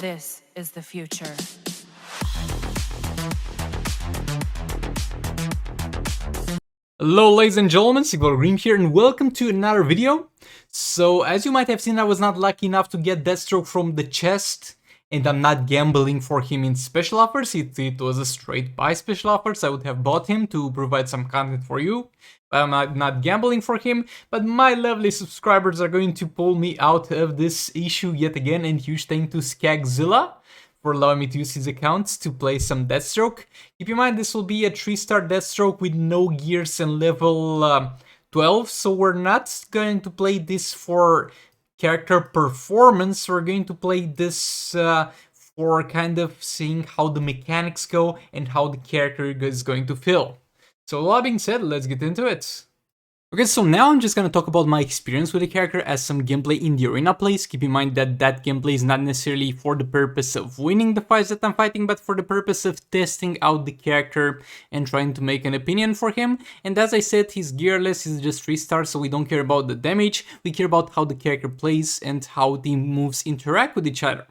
This is the future. Hello ladies and gentlemen, Sigval Green here and welcome to another video. So as you might have seen, I was not lucky enough to get Deathstroke from the chest, and I'm not gambling for him in special offers. It was a straight buy special offers. I would have bought him to provide some content for you. I'm not gambling for him, but my lovely subscribers are going to pull me out of this issue yet again, and huge thank to Skagzilla for allowing me to use his account to play some Deathstroke. Keep in mind, this will be a 3-star Deathstroke with no gears and level 12, so we're not going to play this for character performance. We're going to play this for kind of seeing how the mechanics go and how the character is going to feel. So all that being said, let's get into it. Okay, so now I'm just gonna talk about my experience with the character as some gameplay in the arena plays. Keep in mind that that gameplay is not necessarily for the purpose of winning the fights that I'm fighting, but for the purpose of testing out the character and trying to make an opinion for him. And as I said, he's gearless, he's just 3 stars, so we don't care about the damage. We care about how the character plays and how the moves interact with each other.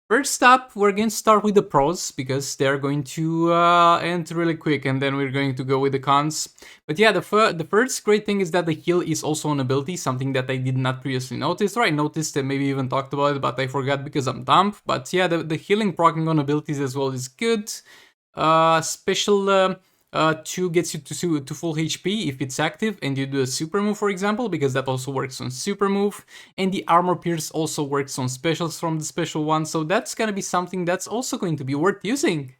First up, we're going to start with the pros, because they're going to end really quick, and then we're going to go with the cons. But yeah, the first great thing is that the heal is also an ability, something that I did not previously notice, or I noticed and maybe even talked about it, but I forgot because I'm dumb. But yeah, the healing proccing on abilities as well is good. Special 2 gets you to full HP if it's active and you do a super move, for example, because that also works on super move. And the armor pierce also works on specials from the special one, so that's gonna be something that's also going to be worth using.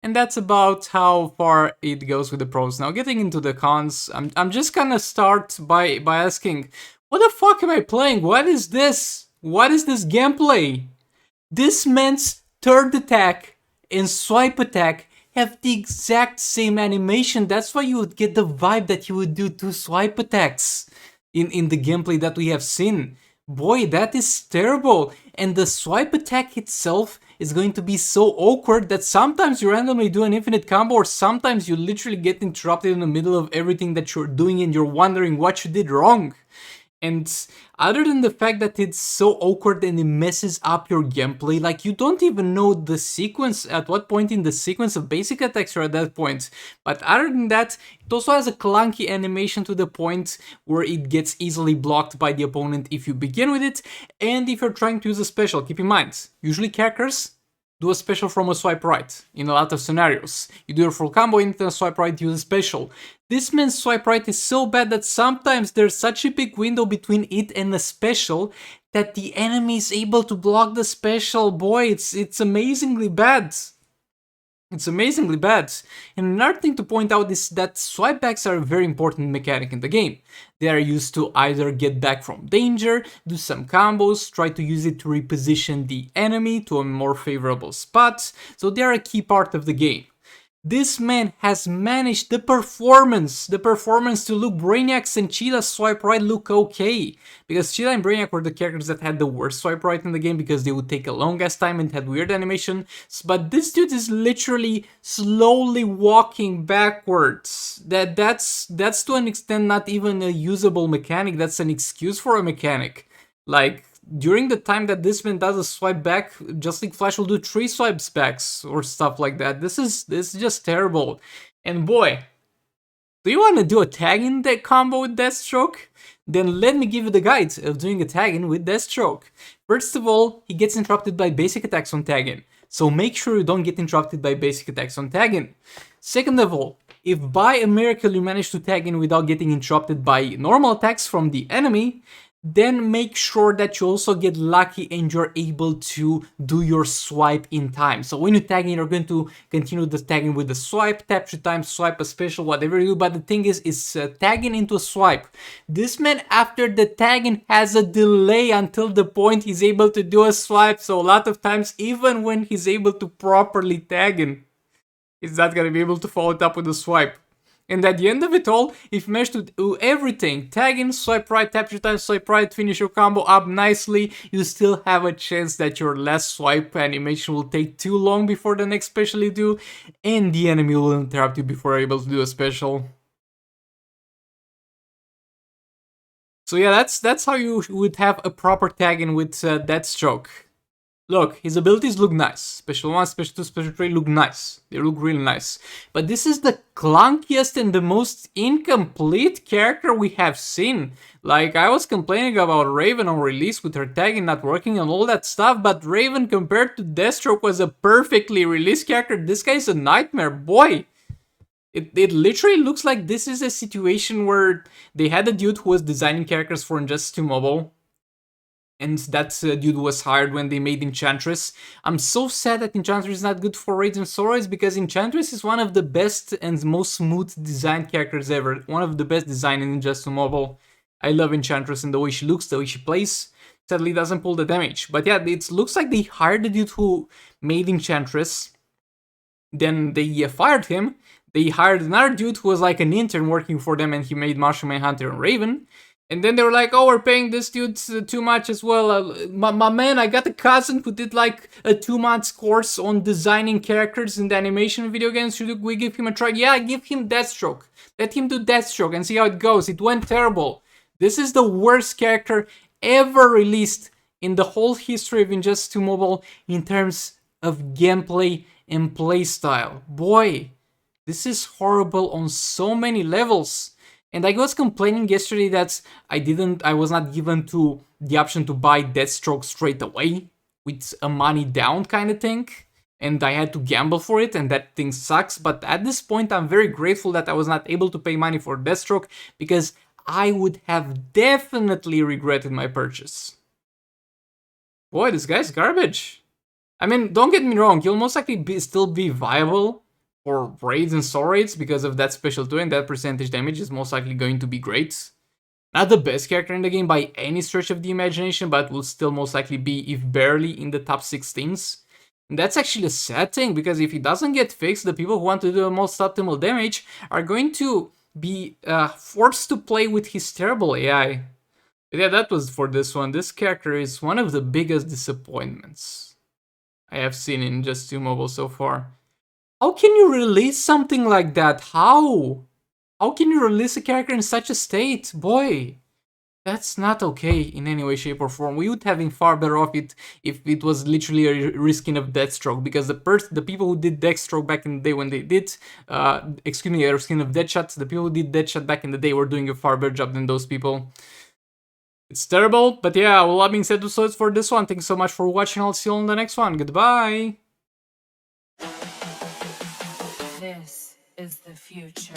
And that's about how far it goes with the pros. Now getting into the cons, I'm just gonna start by asking, what the fuck am I playing? What is this? What is this gameplay? This man's third attack and swipe attack have the exact same animation. That's why you would get the vibe that you would do 2 swipe attacks in the gameplay that we have seen. Boy, that is terrible. And the swipe attack itself is going to be so awkward that sometimes you randomly do an infinite combo, or sometimes you literally get interrupted in the middle of everything that you're doing and you're wondering what you did wrong. And other than the fact that it's so awkward and it messes up your gameplay, like you don't even know the sequence, at what point in the sequence of basic attacks you're at that point. But other than that, it also has a clunky animation to the point where it gets easily blocked by the opponent if you begin with it, and if you're trying to use a special. Keep in mind, usually characters do a special from a swipe right in a lot of scenarios. You do your full combo into a swipe right, use a special. This man's swipe right is so bad that sometimes there's such a big window between it and a special that the enemy is able to block the special. Boy, it's amazingly bad. It's amazingly bad. And another thing to point out is that swipe backs are a very important mechanic in the game. They are used to either get back from danger, do some combos, try to use it to reposition the enemy to a more favorable spot, so they are a key part of the game. This man has managed the performance to look Brainiac's and Cheetah's swipe right look okay. Because Cheetah and Brainiac were the characters that had the worst swipe right in the game because they would take a long ass time and had weird animation. But this dude is literally slowly walking backwards. That's to an extent not even a usable mechanic, that's an excuse for a mechanic. Like, during the time that this man does a swipe back, Just League Flash will do 3 swipes backs or stuff like that. This is just terrible. And boy, do you want to do a tag-in that combo with Deathstroke? Then let me give you the guide of doing a tag-in with Deathstroke. First of all, he gets interrupted by basic attacks on tag-in, so make sure you don't get interrupted by basic attacks on tag-in. Second of all, if by a miracle you manage to tag in without getting interrupted by normal attacks from the enemy, then make sure that you also get lucky and you're able to do your swipe in time. So when you tag in, you're going to continue the tagging with the swipe, tap 3 times, swipe a special, whatever you do. But the thing is, it's tagging into a swipe. This man, after the tagging, has a delay until the point he's able to do a swipe. So a lot of times, even when he's able to properly tag in, he's not going to be able to follow it up with a swipe. And at the end of it all, if you manage to do everything, tag in, swipe right, tap 3 times, swipe right, finish your combo up nicely, you still have a chance that your last swipe animation will take too long before the next special you do, and the enemy will interrupt you before you're able to do a special. So yeah, that's how you would have a proper tag in with Deathstroke. Look, his abilities look nice. Special 1, Special 2, Special 3 look nice. They look really nice. But this is the clunkiest and the most incomplete character we have seen. Like, I was complaining about Raven on release with her tagging not working and all that stuff, but Raven compared to Deathstroke was a perfectly released character. This guy's a nightmare, boy. It literally looks like this is a situation where they had a dude who was designing characters for Injustice 2 Mobile, and that dude was hired when they made Enchantress. I'm so sad that Enchantress is not good for Raids and Swords, because Enchantress is one of the best and most smooth designed characters ever. One of the best designed in Injustice 2 Mobile. I love Enchantress and the way she looks, the way she plays. Sadly doesn't pull the damage. But yeah, it looks like they hired the dude who made Enchantress. Then they fired him. They hired another dude who was like an intern working for them, and he made Martian Manhunter and Raven. And then they were like, oh, we're paying this dude too much as well. My man, I got a cousin who did like a 2-month course on designing characters in the animation video games. Should we give him a try? Yeah, give him Deathstroke. Let him do Deathstroke and see how it goes. It went terrible. This is the worst character ever released in the whole history of Injustice 2 Mobile in terms of gameplay and playstyle. Boy, this is horrible on so many levels. And I was complaining yesterday that I was not given to the option to buy Deathstroke straight away with a money down kind of thing, and I had to gamble for it, and that thing sucks. But at this point, I'm very grateful that I was not able to pay money for Deathstroke, because I would have definitely regretted my purchase. Boy, this guy's garbage. I mean, don't get me wrong, he'll most likely still be viable for raids and soul raids because of that special 2, and that percentage damage is most likely going to be great. Not the best character in the game by any stretch of the imagination, but will still most likely be, if barely, in the top 16s. And that's actually a sad thing, because if it doesn't get fixed, the people who want to do the most optimal damage are going to be forced to play with his terrible AI. But yeah, that was for this one. This character is one of the biggest disappointments I have seen in Injustice 2 Mobile so far. How can you release something like that? How? How can you release a character in such a state? Boy, that's not okay in any way, shape, or form. We would have been far better off if it was literally a reskin of Deathstroke, because the people who did Deathstroke back in the day when they did, a reskin of Deadshot, the people who did Deadshot back in the day were doing a far better job than those people. It's terrible, but yeah, well, that being said, so it's for this one. Thanks so much for watching. I'll see you on the next one. Goodbye. This is the future.